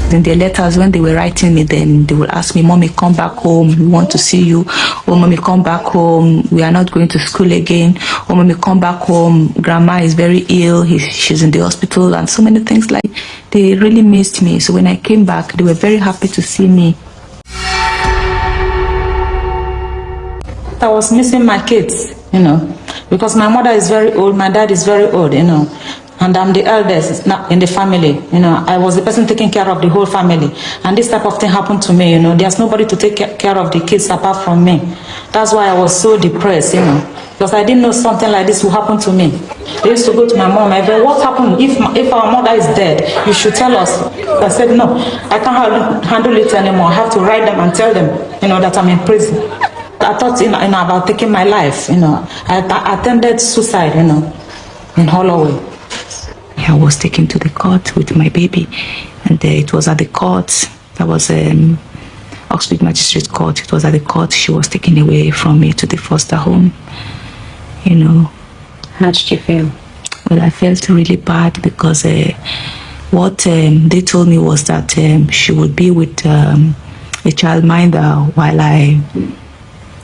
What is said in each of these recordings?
Then the letters, when they were writing me, then they would ask me, Mommy, come back home. We want to see you. Oh, Mommy, come back home. We are not going to school again. Oh, Mommy, come back home. Grandma is very ill. She's in the hospital, and so many things. Like, they really missed me. So when I came back, they were very happy to see me. I was missing my kids, because my mother is very old, my dad is very old, and I'm the eldest in the family. I was the person taking care of the whole family, and this type of thing happened to me. There's nobody to take care of the kids apart from me. That's why I was so depressed, because I didn't know something like this would happen to me. I used to go to my mom. I said, what happened? If our mother is dead, you should tell us. I said, no, I can't handle it anymore. I have to write them and tell them, that I'm in prison. I thought, about taking my life. I attempted suicide, in Holloway. I was taken to the court with my baby, and it was at the court. That was Oxford Magistrate Court. It was at the court. She was taken away from me to the foster home. How did you feel? Well, I felt really bad because what they told me was that she would be with a childminder while I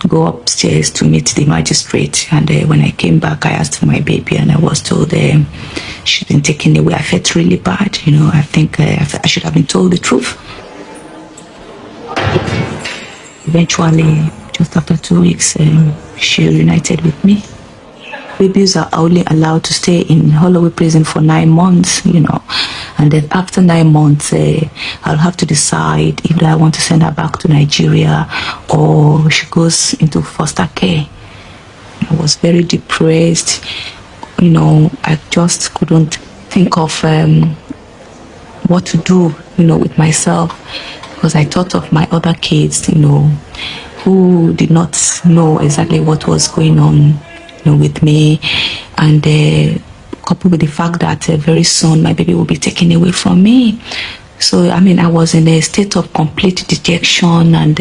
go upstairs to meet the magistrate. And when I came back, I asked for my baby, and I was told she'd been taken away. I felt really bad. I think I should have been told the truth. Eventually, just after 2 weeks, she reunited with me. Babies are only allowed to stay in Holloway prison for 9 months, and then after 9 months, I'll have to decide if I want to send her back to Nigeria or she goes into foster care. I was very depressed. I just couldn't think of what to do, with myself, because I thought of my other kids, who did not know exactly what was going on, with me, and coupled with the fact that very soon my baby will be taken away from me. So, I was in a state of complete dejection and,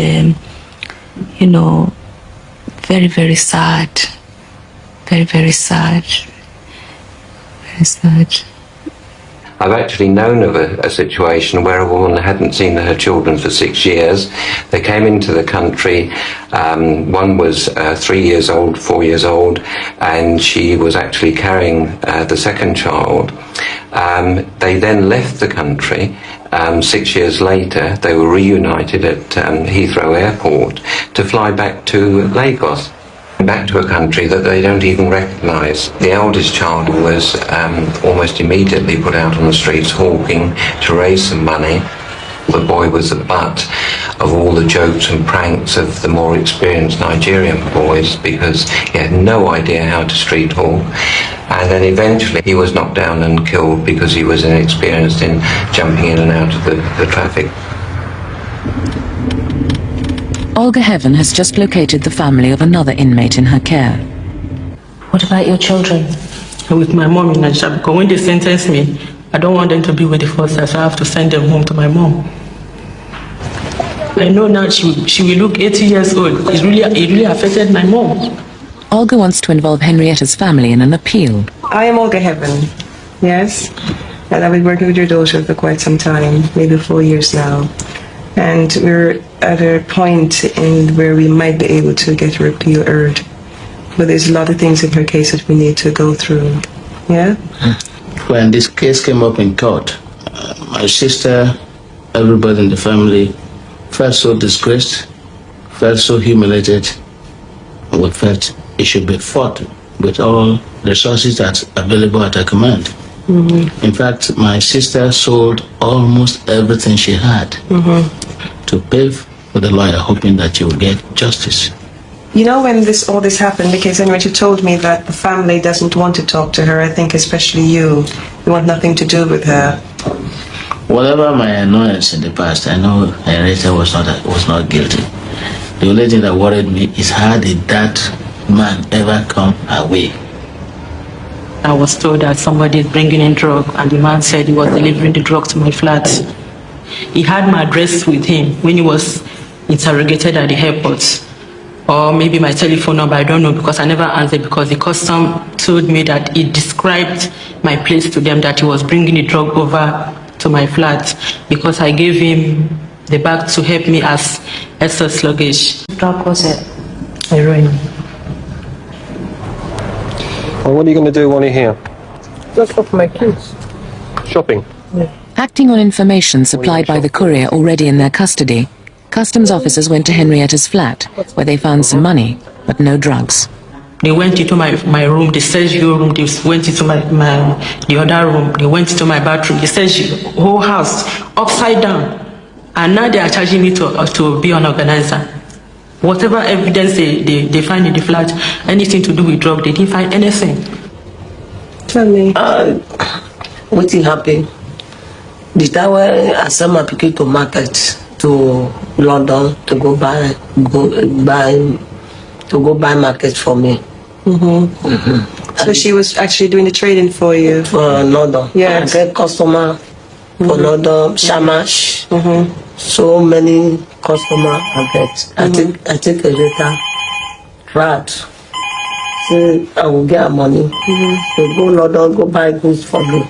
very, very sad. Very, very sad. Very sad. I've actually known of a situation where a woman hadn't seen her children for 6 years. They came into the country. One was 3 years old, 4 years old, and she was actually carrying the second child. They then left the country. 6 years later, they were reunited at Heathrow Airport to fly back to Lagos, back to a country that they don't even recognise. The eldest child was almost immediately put out on the streets hawking to raise some money. The boy was the butt of all the jokes and pranks of the more experienced Nigerian boys because he had no idea how to street hawk. And then eventually he was knocked down and killed because he was inexperienced in jumping in and out of the traffic. Olga Heaven has just located the family of another inmate in her care. What about your children? With my mom in Nigeria, because when they sentence me, I don't want them to be with the foster, so I have to send them home to my mom. I know now she will look 80 years old. It really affected my mom. Olga wants to involve Henrietta's family in an appeal. I am Olga Heaven, yes, and I've been working with your daughter for quite some time, maybe 4 years now. And we're at a point in where we might be able to get her appeal heard. But there's a lot of things in her case that we need to go through. Yeah? When this case came up in court, my sister, everybody in the family felt so disgraced, felt so humiliated, and we felt it should be fought with all the resources that's available at her command. Mm-hmm. In fact, my sister sold almost everything she had to pay for the lawyer, hoping that she would get justice. You know, when all this happened, because anyway, you told me that the family doesn't want to talk to her. I think especially you want nothing to do with her. Whatever my annoyance in the past, I know Henrietta was not guilty. The only thing that worried me is how did that man ever come her way? I was told that somebody is bringing in drug, and the man said he was delivering the drug to my flat. He had my address with him when he was interrogated at the airport. Or maybe my telephone number, I don't know, because I never answered, because the custom told me that he described my place to them, that he was bringing the drug over to my flat because I gave him the bag to help me as excess luggage. Drug was it? Heroin. Well, what are you going to do while you're here? Just for my kids. Shopping. Acting on information supplied by the courier already in their custody, customs officers went to Henrietta's flat, where they found some money, but no drugs. They went into my room, the Sergio room, they went into the other room, they went into my bathroom, the Sergio, whole house, upside down. And now they are charging me to be an organizer. Whatever evidence they find in the flat, anything to do with drug, they didn't find anything. Tell me. What happened? The tower I sent my pikin to market to London to go buy market for me. So she was actually doing the trading for you? For London. Yes. I get customer for London, Shamash. So many customer I get. I take a letter, flat. Say I will get money. So go London, go buy goods for me.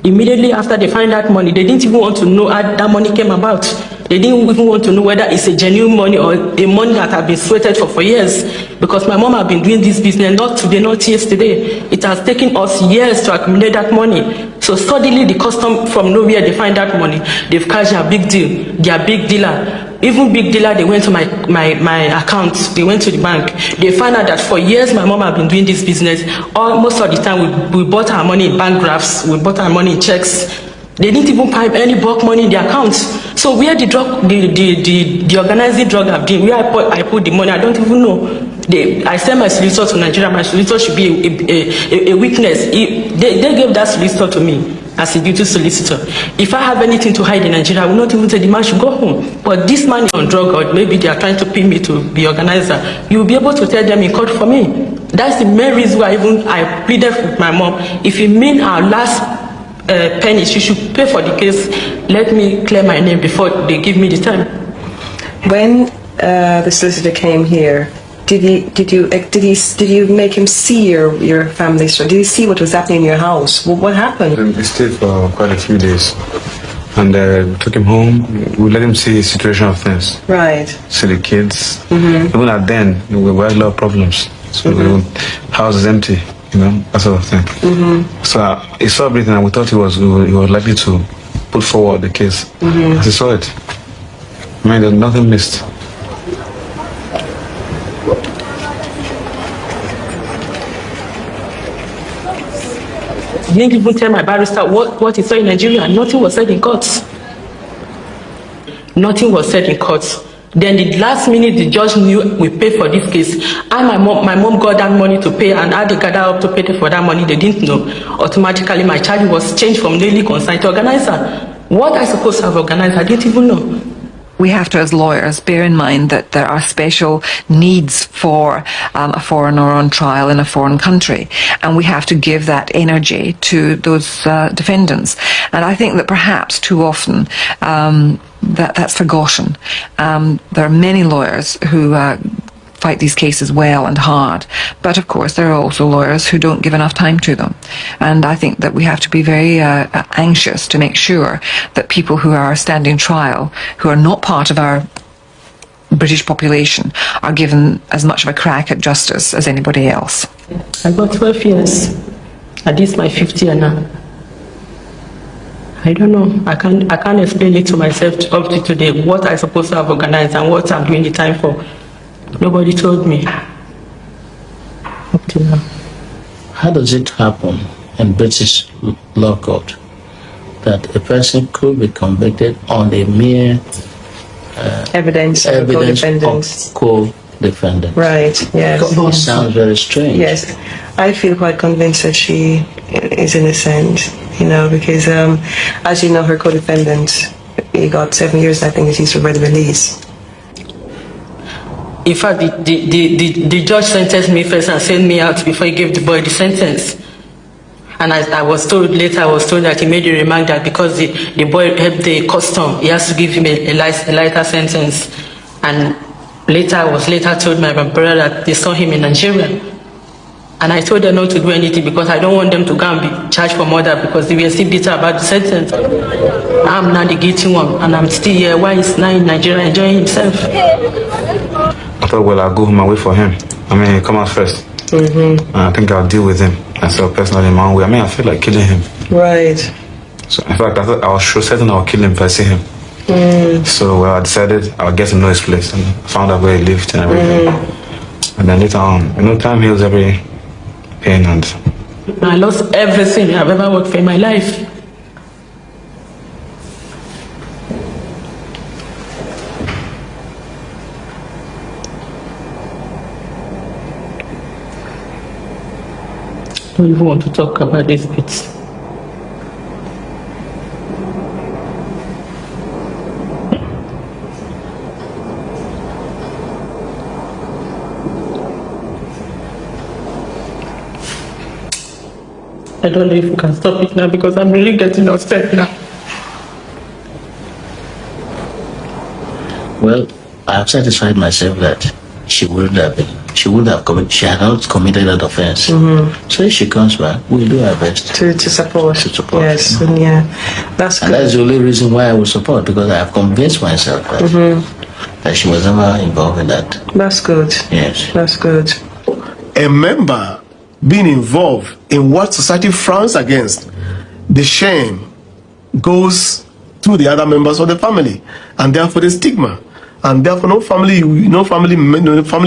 Immediately after they find that money, they didn't even want to know how that money came about. They didn't even want to know whether it's a genuine money or a money that had been sweated for years. Because my mom had been doing this business, not today, not yesterday. It has taken us years to accumulate that money. So suddenly the custom from nowhere, they find that money. They've cashed their big deal, their big dealer. Even big dealer, they went to my account, they went to the bank. They found out that for years my mom had been doing this business. Most of the time we bought our money in bank drafts, we bought our money in checks. They didn't even pipe any bulk money in the accounts. So where the drug, the organizing drug have been, where I put the money, I don't even know. I sent my solicitor to Nigeria. My solicitor should be a witness. They gave that solicitor to me as a duty solicitor. If I have anything to hide in Nigeria, I will not even say the man should go home. But this man is on drug, or maybe they are trying to pin me to be organizer. You will be able to tell them in court for me. That's the main reason why I pleaded with my mom. If you mean our last pennies, you should pay for the case. Let me clear my name before they give me the time. When the solicitor came here, did you make him see your family story? Did he see what was happening in your house? What happened? We stayed for quite a few days, and we took him home. We let him see the situation of things. Right. See the kids. Even at then, we had a lot of problems. So the house is empty, that sort of thing. So he saw everything, and we thought he was likely to put forward the case. As he saw it, there's nothing missed. I didn't even tell my barrister what he saw in Nigeria. Nothing was said in court. Nothing was said in court. Then the last minute, the judge knew we paid for this case. And my mom got that money to pay, and how they gathered up to pay for that money, they didn't know. Automatically, my charge was changed from daily consigned to organizer. What I supposed to have organized, I didn't even know. We have to, as lawyers, bear in mind that there are special needs for a foreigner on trial in a foreign country, and we have to give that energy to those defendants. And I think that perhaps too often that's forgotten. There are many lawyers who fight these cases well and hard, but of course there are also lawyers who don't give enough time to them, and I think that we have to be very anxious to make sure that people who are standing trial, who are not part of our British population, are given as much of a crack at justice as anybody else. I got 12 years. At this my 50th year now. I don't know. I can't explain it to myself up to today what I supposed to have organized and what I'm doing the time for. Nobody told me up to now. How does it happen in British law court that a person could be convicted on a mere evidence of co-defendant? Right, yes. It sounds very strange. Yes, I feel quite convinced that she is innocent, because as you know, her co-defendant, he got 7 years, I think, that he's already released. In fact, the judge sentenced me first and sent me out before he gave the boy the sentence. And I was told that he made a remark that because the boy helped the custom, he has to give him a lighter sentence. And I was later told by my brother that they saw him in Nigeria. And I told them not to do anything because I don't want them to go and be charged for murder because they were still bitter about the sentence. I'm now the guilty one and I'm still here. Why is now in Nigeria enjoying himself? I thought, well, I'll go home and wait for him. I mean, he come out first. Mm-hmm. I think I'll deal with him myself personally in my own way. I mean, I feel like killing him. Right. So, in fact, I thought I was sure certain I'll kill him if I see him. So I decided I'll get to know his place and found out where he lived and everything. And then later on, time heals every pain. And I lost everything I've ever worked for in my life. I don't even want to talk about these bits. I don't know if we can stop it now because I'm really getting upset now. Well, I have satisfied myself that she would have committed that offense. So if she comes back, we'll do our best To support. to support. Yes, you know. yeah. That's And good. that's the only reason why I will support, because I have convinced myself that she was never involved in that. That's good. Yes. That's good. A member being involved in what society frowns against, the shame goes to the other members of the family, and therefore the stigma, and therefore no family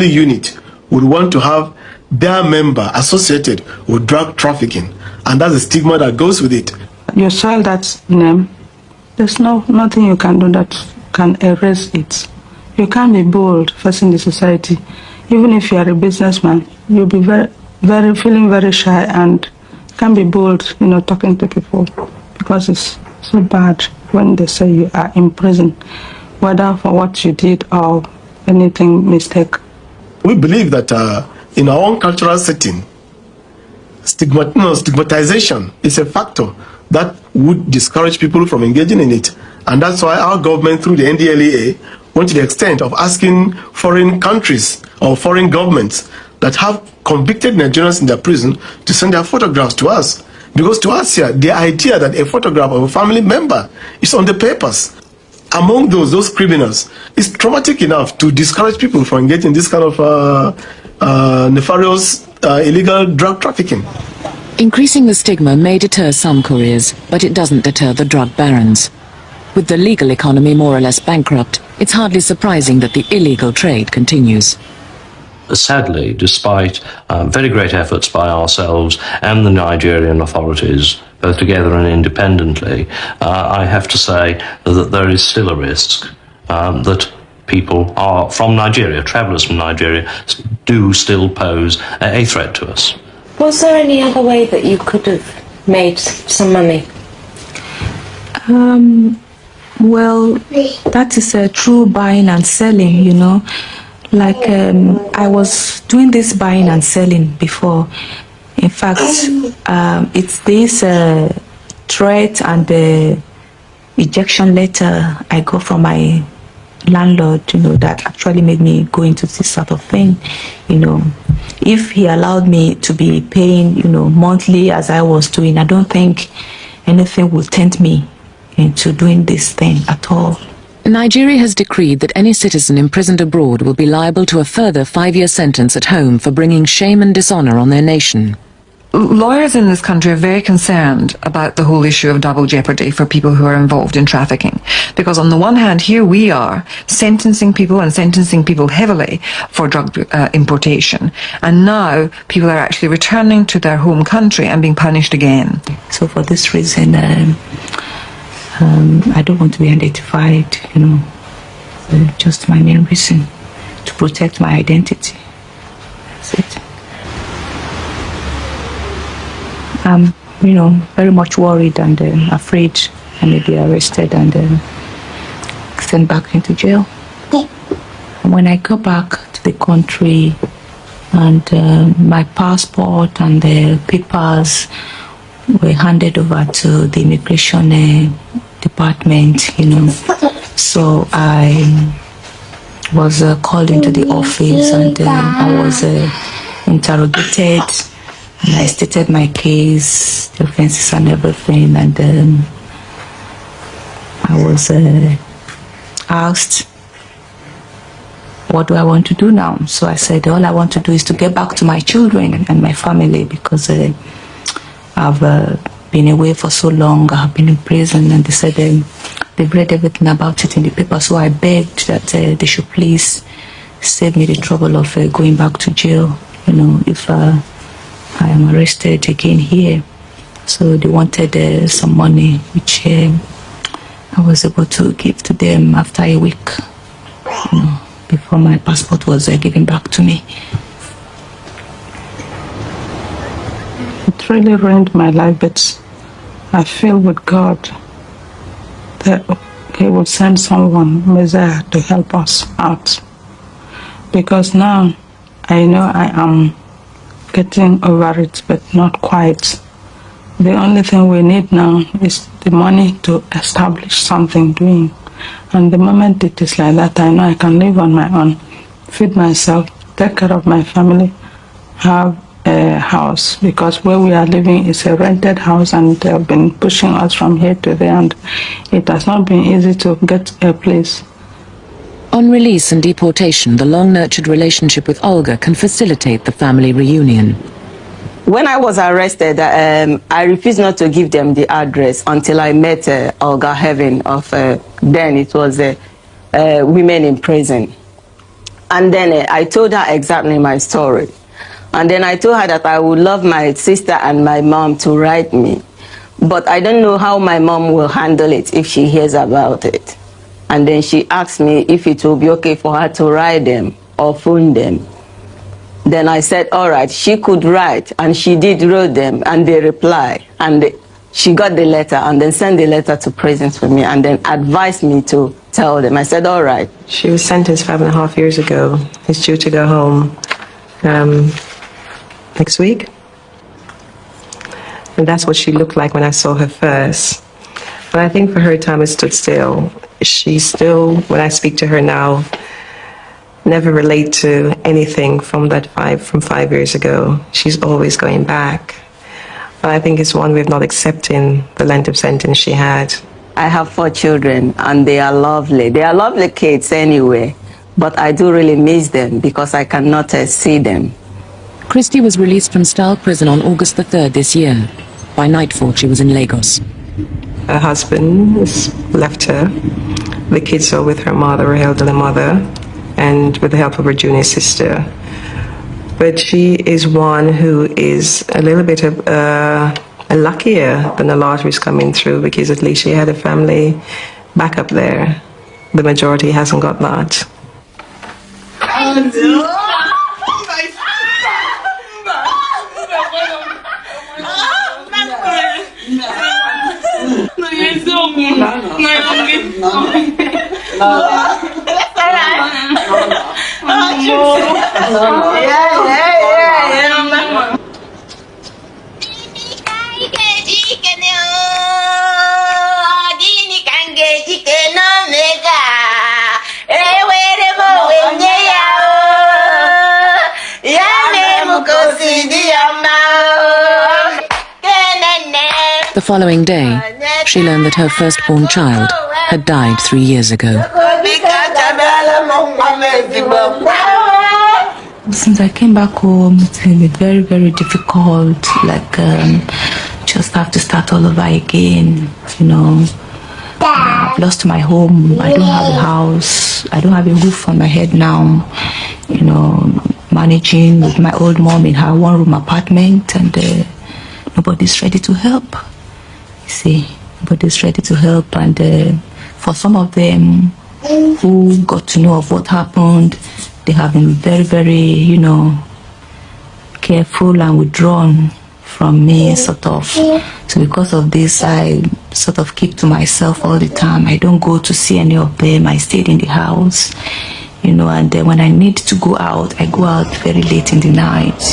unit would want to have their member associated with drug trafficking, and that's the stigma that goes with it. Your child that's name, there's nothing you can do that can erase it. You can't be bold facing the society. Even if you are a businessman, you'll be feeling very shy and can't be bold, talking to people, because it's so bad when they say you are in prison, whether for what you did or anything mistake. We believe that in our own cultural setting, stigmatization is a factor that would discourage people from engaging in it. And that's why our government, through the NDLEA, went to the extent of asking foreign countries or foreign governments that have convicted Nigerians in their prison to send their photographs to us. Because to us here, the idea that a photograph of a family member is on the papers among those criminals is traumatic enough to discourage people from engaging in this kind of nefarious illegal drug trafficking. Increasing the stigma may deter some couriers, but it doesn't deter the drug barons. With the legal economy more or less bankrupt, it's hardly surprising that the illegal trade continues. Sadly, despite very great efforts by ourselves and the Nigerian authorities, both together and independently, I have to say that there is still a risk that people are from Nigeria, travellers from Nigeria, do still pose a threat to us. Was there any other way that you could have made some money? Well, that is a true buying and selling, Like I was doing this buying and selling before. In fact, it's this threat and the ejection letter I got from my landlord, that actually made me go into this sort of thing. If he allowed me to be paying, monthly as I was doing, I don't think anything would tempt me into doing this thing at all. Nigeria has decreed that any citizen imprisoned abroad will be liable to a further 5-year sentence at home for bringing shame and dishonor on their nation. Lawyers in this country are very concerned about the whole issue of double jeopardy for people who are involved in trafficking. Because on the one hand, here we are sentencing people heavily for drug importation. And now people are actually returning to their home country and being punished again. So for this reason, I don't want to be identified, just my main reason, to protect my identity. That's it. I'm, very much worried and afraid I may be arrested and sent back into jail. And when I go back to the country and my passport and the papers were handed over to the immigration department, so I was called into the office and I was interrogated And I stated my case, the offenses and everything, and I was asked, what do I want to do now? So I said, all I want to do is to get back to my children and my family, because I've been away for so long. I've been in prison, and they said they've read everything about it in the paper. So I begged that they should please save me the trouble of going back to jail, if I am arrested again here. So they wanted some money, which I was able to give to them after a week, before my passport was given back to me. It really ruined my life, but I feel with God that He will send someone, Messiah, to help us out. Because now I know I am getting over it, but not quite. The only thing we need now is the money to establish something doing. And the moment it is like that, I know I can live on my own, feed myself, take care of my family, have a house, because where we are living is a rented house, and they have been pushing us from here to there, and it has not been easy to get a place. On release and deportation, the long-nurtured relationship with Olga can facilitate the family reunion. When I was arrested, I refused not to give them the address until I met Olga Heaven of, then it was Women in Prison. And then I told her exactly my story. And then I told her that I would love my sister and my mom to write me. But I don't know how my mom will handle it if she hears about it. And then she asked me if it will be okay for her to write them or phone them. Then I said, all right, she could write, and she did write them, and they reply. And she got the letter, and then sent the letter to prison for me, and then advised me to tell them. I said, all right. She was sentenced 5.5 years ago. She's due to go home next week. And that's what she looked like when I saw her first. But I think for her, time has stood still. She still, when I speak to her now, never relate to anything from 5 years ago. She's always going back. But I think it's one way of not accepting the length of sentence she had. I have 4 children, and they are lovely. They are lovely kids anyway, but I do really miss them because I cannot see them. Christy was released from Style Prison on August the 3rd this year. By nightfall, she was in Lagos. Her husband has left her. The kids are with her mother, her elderly mother, and with the help of her junior sister. But she is one who is a little bit luckier than a lot who's coming through, because at least she had a family back up there. The majority hasn't got that. The following day, she learned that her firstborn child had died 3 years ago. Since I came back home, it's been very, very difficult. Just have to start all over again, I've lost my home. I don't have a house. I don't have a roof on my head now. Managing with my old mom in her one-room apartment, and nobody's ready to help. You see, nobody's ready to help. And for some of them who got to know of what happened, they have been very, very, careful and withdrawn from me, sort of. So because of this, I sort of keep to myself all the time. I don't go to see any of them. I stayed in the house, and when I need to go out, I go out very late in the night.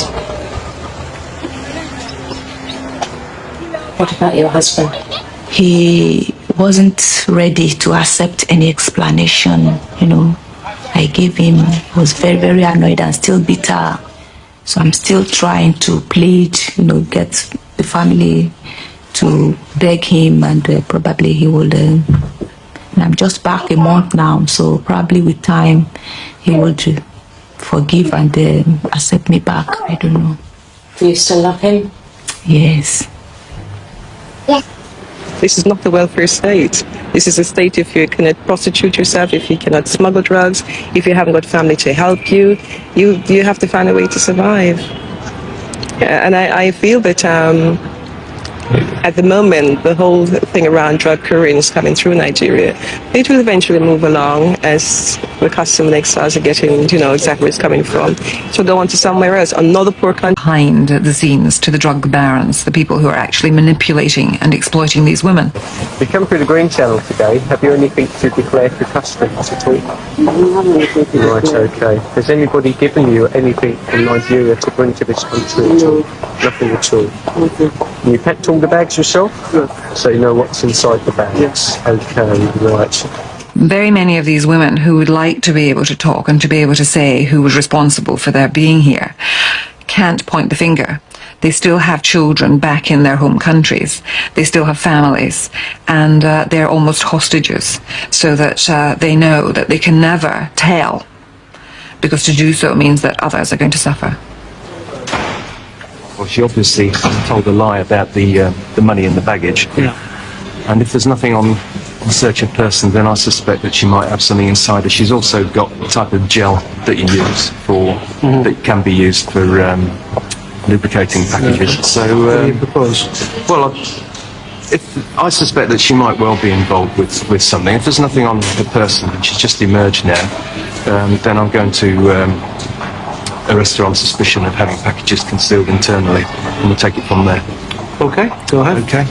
What about your husband? He wasn't ready to accept any explanation, I gave him. He was very, very annoyed and still bitter, So I'm still trying to plead, get the family to beg him, and probably he will. And I'm just back a month now, so probably with time he will forgive and accept me back. I don't know. Do you still love him? Yes. This is not the welfare state. This is a state if you cannot prostitute yourself, if you cannot smuggle drugs, if you haven't got family to help you, you have to find a way to survive. And I feel that at the moment, the whole thing around drug couriers coming through Nigeria, it will eventually move along as the custom exiles are getting, exactly where it's coming from. So go on to somewhere else, another poor country. Behind the scenes to the drug barons, the people who are actually manipulating and exploiting these women. We come through the Green Channel today. Have you anything to declare for customs at all? Right, okay. Has anybody given you anything from Nigeria to bring to this country at all? Nothing at all? Okay. You packed all the bags yourself? Yes. So you know what's inside the bags? Yes. Okay, right. Very many of these women who would like to be able to talk and to be able to say who was responsible for their being here can't point the finger. They still have children back in their home countries. They still have families, and they're almost hostages, so that they know that they can never tell, because to do so means that others are going to suffer. Well, she obviously told a lie about the money and the baggage. Yeah. And if there's nothing on the search of person, then I suspect that she might have something inside her. She's also got the type of gel that you use that can be used for lubricating packages. So, well, I suspect that she might well be involved with something. If there's nothing on the person, and she's just emerged now, then I'm going to arrest her on suspicion of having packages concealed internally, and we'll take it from there. Okay, go ahead. Okay.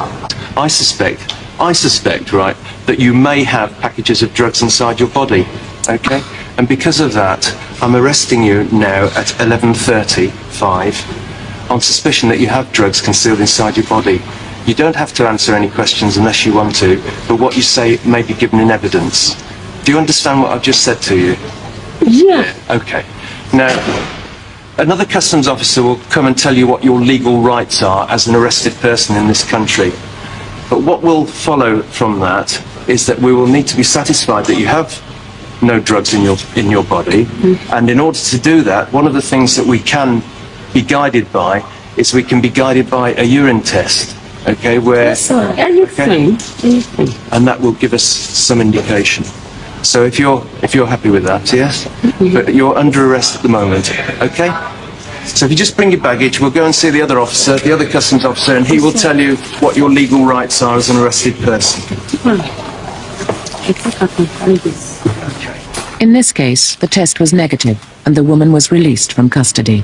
I suspect, right, that you may have packages of drugs inside your body, okay? And because of that, I'm arresting you now at 11:35 on suspicion that you have drugs concealed inside your body. You don't have to answer any questions unless you want to, but what you say may be given in evidence. Do you understand what I've just said to you? Yeah. Okay. Now, another customs officer will come and tell you what your legal rights are as an arrested person in this country. But what will follow from that is that we will need to be satisfied that you have no drugs in your body. And in order to do that, one of the things that we can be guided by is we can be guided by a urine test. Okay, where and that will give us some indication. So if you're happy with that, yes? But you're under arrest at the moment, okay? So if you just bring your baggage, we'll go and see the other officer, the other customs officer, and he will tell you what your legal rights are as an arrested person. In this case, the test was negative, and the woman was released from custody.